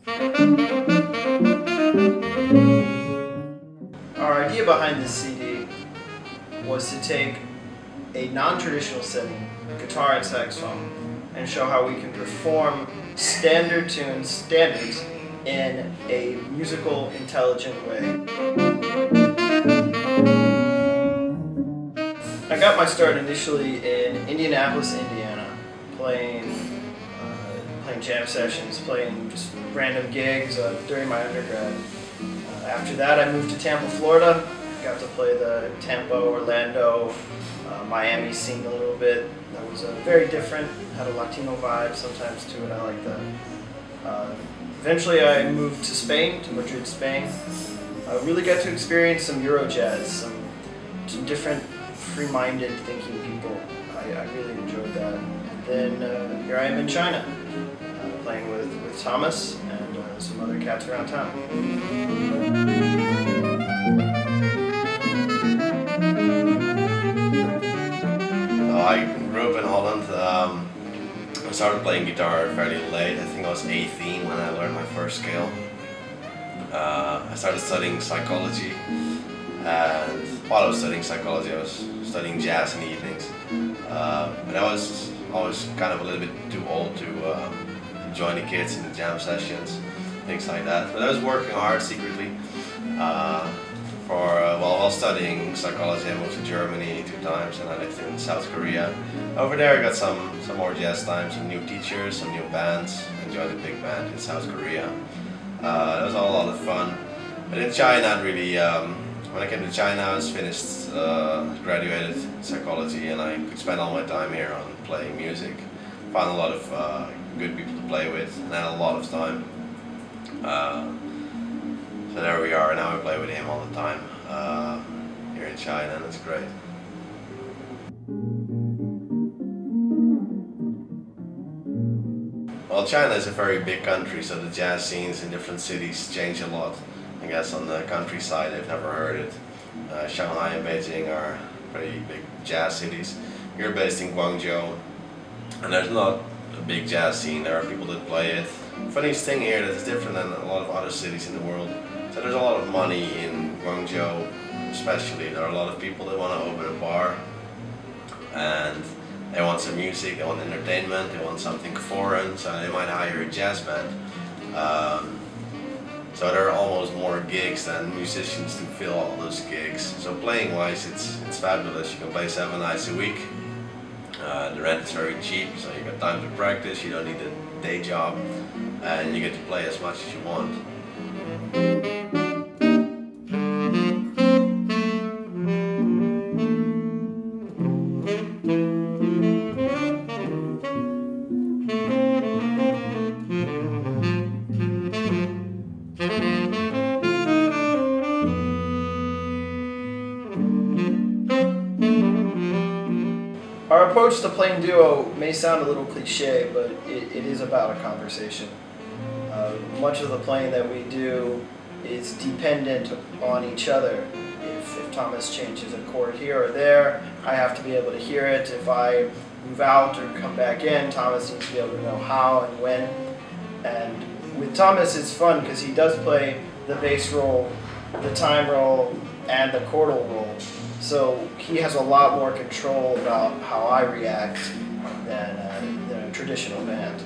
Our idea behind this CD was to take a non-traditional setting, guitar and saxophone, and show how we can perform standard tunes, standards, in a musical, intelligent way. I got my start initially in Indianapolis, Indiana, playing jam sessions, playing just random gigs during my undergrad. After that, I moved to Tampa, Florida. Got to play the Tampa, Orlando, Miami scene a little bit. That was very different, had a Latino vibe sometimes to it. I like that. Eventually, I moved to Spain, to Madrid, Spain. I really got to experience some Euro jazz, some different free-minded thinking people. I really enjoyed that. And then here I am in China, playing with Thomas and some other cats around town. I grew up in Holland. I started playing guitar fairly late. I think I was 18 when I learned my first scale. I started studying psychology, and while I was studying psychology, I was studying jazz in the evenings. But I was always kind of a little bit too old to join the kids in the jam sessions, things like that. But I was working hard secretly. While studying psychology, I moved to Germany 2 times, and I lived in South Korea. Over there I got some more jazz time, some new teachers, some new bands. I enjoyed a big band in South Korea. That was all a lot of fun. But in China, really, when I came to China, I was finished, graduated psychology, and I could spend all my time here on playing music. Found a lot of good people to play with, and I had a lot of time. So there we are, now I play with him all the time here in China, and it's great. Well, China is a very big country, so the jazz scenes in different cities change a lot. I guess on the countryside I've never heard it. Shanghai and Beijing are pretty big jazz cities. You're based in Guangzhou, and there's not a big jazz scene. There are people that play it. Funniest thing here that is different than a lot of other cities in the world. So there's a lot of money in Guangzhou, especially. There are a lot of people that want to open a bar, and they want some music, they want entertainment, they want something foreign, so they might hire a jazz band. So there are almost more gigs than musicians to fill all those gigs. So playing wise, it's fabulous. You can play 7 nights a week. The rent is very cheap, so you got time to practice, you don't need a day job, and you get to play as much as you want. Our approach to playing duo may sound a little cliche, but it is about a conversation. Much of the playing that we do is dependent on each other. If Thomas changes a chord here or there, I have to be able to hear it. If I move out or come back in, Thomas needs to be able to know how and when. And with Thomas, it's fun because he does play the bass roll, the time roll, and the chordal roll. So he has a lot more control about how I react than a traditional band.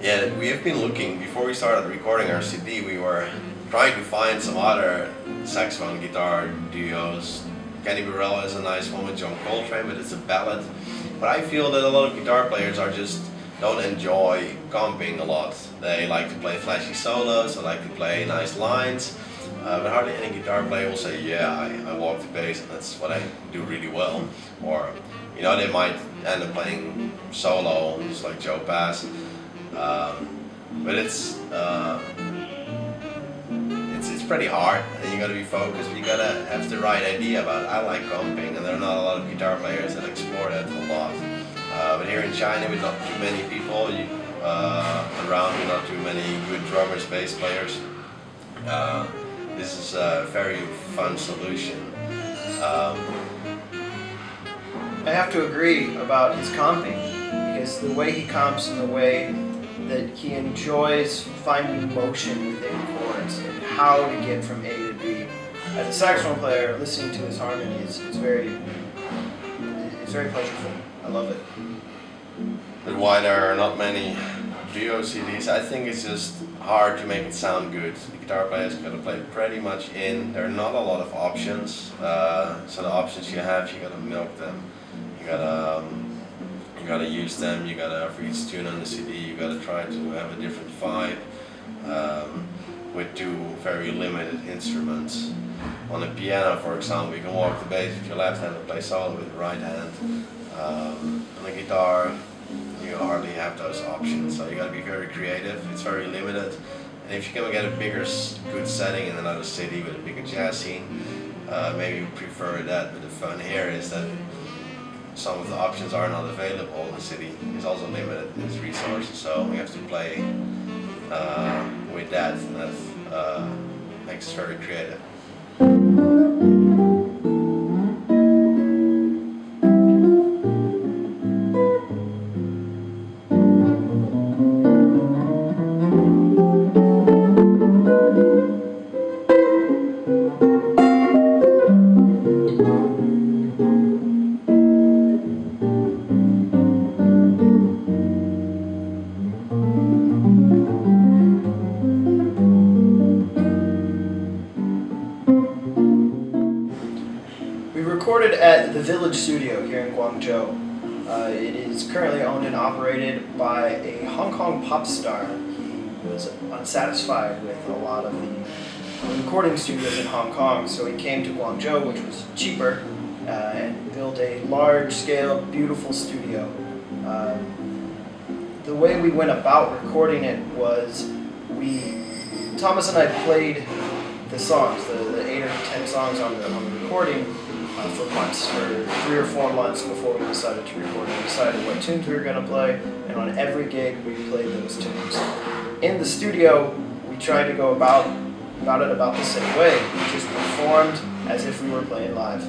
Yeah, we have been looking, before we started recording our CD, we were trying to find some other saxophone guitar duos. Kenny Burrell is a nice one with John Coltrane, but it's a ballad. But I feel that a lot of guitar players don't enjoy comping a lot. They like to play flashy solos, they like to play nice lines, but hardly any guitar player will say, yeah, I walk the bass and that's what I do really well. Or, you know, they might end up playing solo, just like Joe Pass. But it's pretty hard, and you gotta be focused, but you gotta have the right idea about it. I like comping, and there are not a lot of guitar players that explore that a lot. But here in China, with not too many people around, with not too many good drummers, bass players, this is a very fun solution. I have to agree about his comping, is the way he comps and the way that he enjoys finding motion within chords and how to get from A to B. As a saxophone player, listening to his harmonies is very pleasurable. I love it. But why there are not many duo CDs, I think it's just hard to make it sound good. The guitar player's got to play pretty much in. There are not a lot of options, so the options you have, you gotta milk them. You gotta use them. You gotta, for each tune on the CD, you gotta try to have a different vibe with two very limited instruments. On a piano, for example, you can walk the bass with your left hand and play solo with the right hand. On a guitar, you hardly have those options, so you gotta be very creative. It's very limited, and if you can get a bigger, good setting in another city with a bigger jazz scene, maybe you prefer that. But the fun here is that some of the options are not available. The city is also limited in its resources, so we have to play with that, and that makes us very creative. Recorded at the Village Studio here in Guangzhou. It is currently owned and operated by a Hong Kong pop star. He was unsatisfied with a lot of the recording studios in Hong Kong, so he came to Guangzhou, which was cheaper, and built a large-scale, beautiful studio. The way we went about recording it was Thomas and I played the songs, the 8 or 10 songs on the recording, for months, for 3 or 4 months before we decided to record. We decided what tunes we were going to play, and on every gig we played those tunes. In the studio, we tried to go about it about the same way. We just performed as if we were playing live.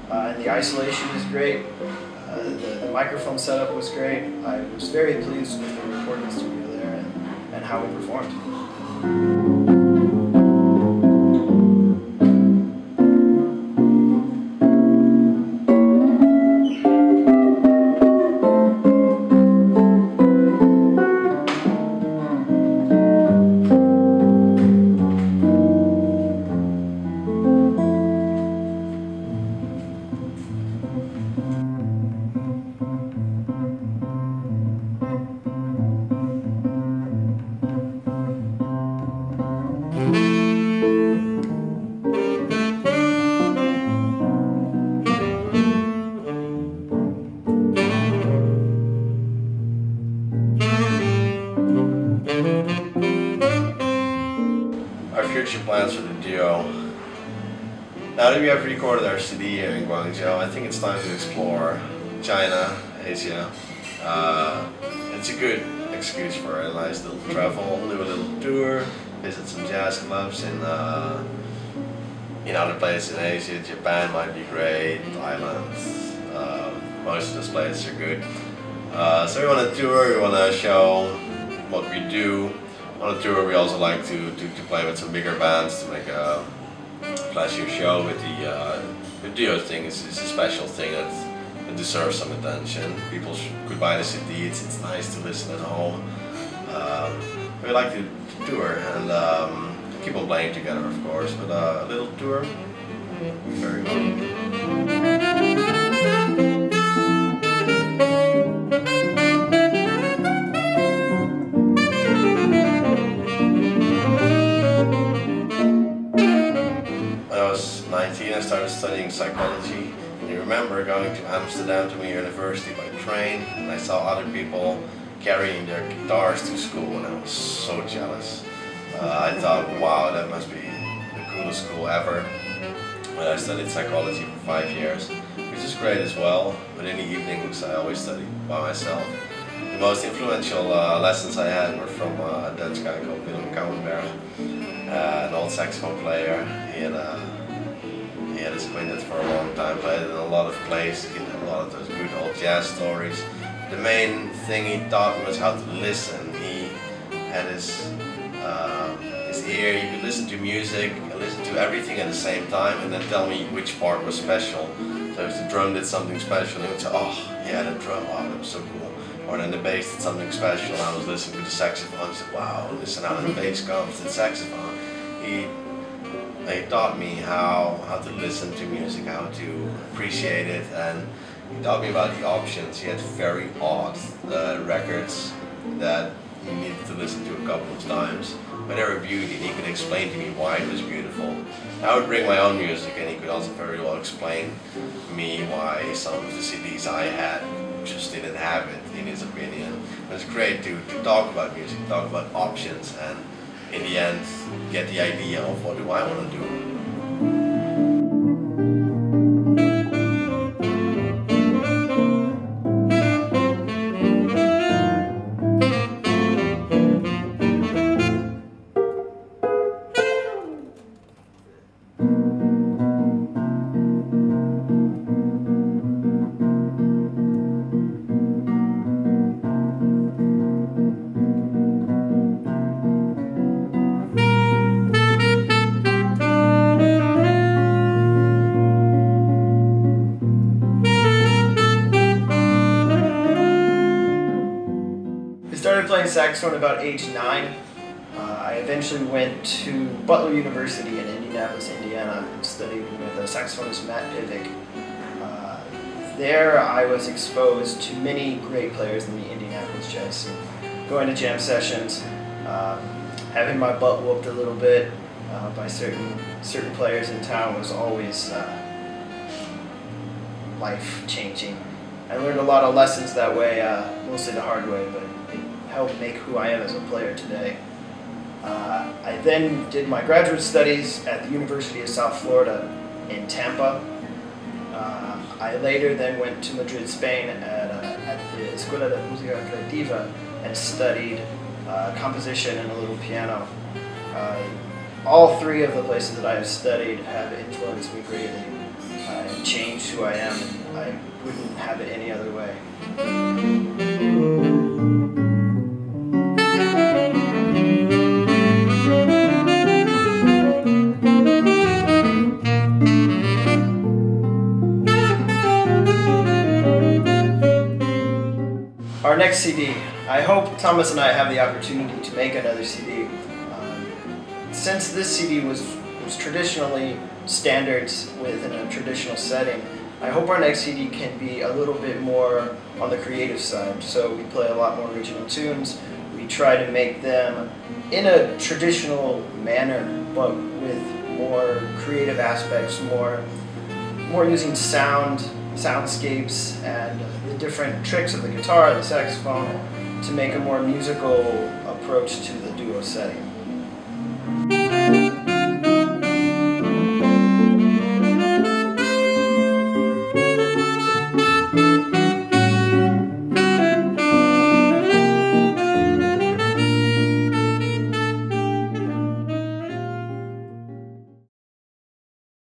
And the isolation is great, the microphone setup was great. I was very pleased with the recording studio there and how we performed. Future plans for the duo. Now that we have recorded our CD here in Guangzhou, I think it's time to explore China, Asia. It's a good excuse for a nice little travel, do a little tour, visit some jazz clubs in other places in Asia. Japan might be great, Thailand, most of those places are good. So we want to tour, we want to show what we do. On a tour we also like to play with some bigger bands to make a flashier show. With the duo thing is a special thing that deserves some attention. People could buy the CD, it's nice to listen at home. We like to tour and keep on playing together, of course, but a little tour, very well. I started studying psychology, and I remember going to Amsterdam to my university by train, and I saw other people carrying their guitars to school, and I was so jealous. I thought, wow, that must be the coolest school ever. But I studied psychology for 5 years, which is great as well, but in the evenings I always studied by myself. The most influential lessons I had were from a Dutch guy called an old saxophone player. He had his quintet for a long time, played in a lot of plays, a lot of those good old jazz stories. the main thing he taught me was how to listen. He had his ear, he could listen to music and listen to everything at the same time and then tell me which part was special. So if the drum did something special, he would say, oh yeah, the drum, oh that was so cool. Or then the bass did something special, and I was listening to the saxophone, I said, wow, listen how the bass comes to the saxophone. He taught me how to listen to music, how to appreciate it, and he taught me about the options. He had very odd records that you needed to listen to a couple of times, but they were beauty, and he could explain to me why it was beautiful. I would bring my own music, and he could also very well explain to me why some of the CDs I had just didn't have it, in his opinion. It was great to talk about music, talk about options, and in the end get the idea of what do I want to do. I started playing saxophone about age 9. I eventually went to Butler University in Indianapolis, Indiana, and studied with saxophonist Matt Pivick. There I was exposed to many great players in the Indianapolis jazz scene. Going to jam sessions, having my butt whooped a little bit by certain players in town was always life-changing. I learned a lot of lessons that way, mostly the hard way, but it helped make who I am as a player today. I then did my graduate studies at the University of South Florida in Tampa. I later then went to Madrid, Spain at the Escuela de Música Creativa and studied composition and a little piano. All three of the places that I have studied have influenced me greatly and changed who I am, and I wouldn't have it any other way. Our next CD, I hope Thomas and I have the opportunity to make another CD. Since this CD was traditionally standards within a traditional setting, I hope our next CD can be a little bit more on the creative side. So we play a lot more original tunes. We try to make them in a traditional manner, but with more creative aspects, more using soundscapes, and the different tricks of the guitar, the saxophone, to make a more musical approach to the duo setting.